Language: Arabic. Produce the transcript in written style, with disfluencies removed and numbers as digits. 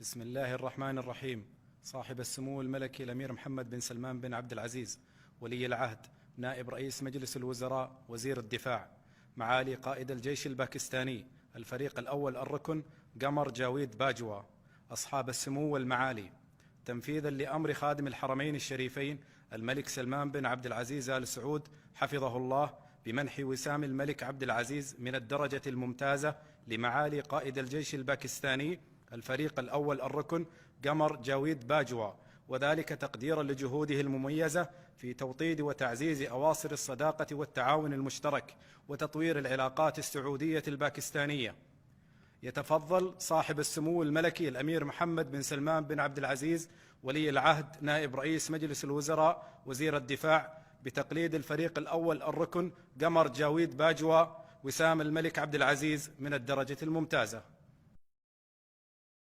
بسم الله الرحمن الرحيم. صاحب السمو الملكي الأمير محمد بن سلمان بن عبد العزيز ولي العهد، نائب رئيس مجلس الوزراء، وزير الدفاع، معالي قائد الجيش الباكستاني، الفريق الأول الركن قمر جاويد باجوا، أصحاب السمو والمعالي، تنفيذا لأمر خادم الحرمين الشريفين الملك سلمان بن عبد العزيز آل سعود حفظه الله بمنح وسام الملك عبد العزيز من الدرجة الممتازة لمعالي قائد الجيش الباكستاني الفريق الأول الركن قمر جاويد باجوا، وذلك تقديرا لجهوده المميزة في توطيد وتعزيز أواصر الصداقة والتعاون المشترك وتطوير العلاقات السعودية الباكستانية. يتفضل صاحب السمو الملكي الأمير محمد بن سلمان بن عبد العزيز ولي العهد، نائب رئيس مجلس الوزراء، وزير الدفاع، بتقليد الفريق الأول الركن قمر جاويد باجوا وسام الملك عبد العزيز من الدرجة الممتازة.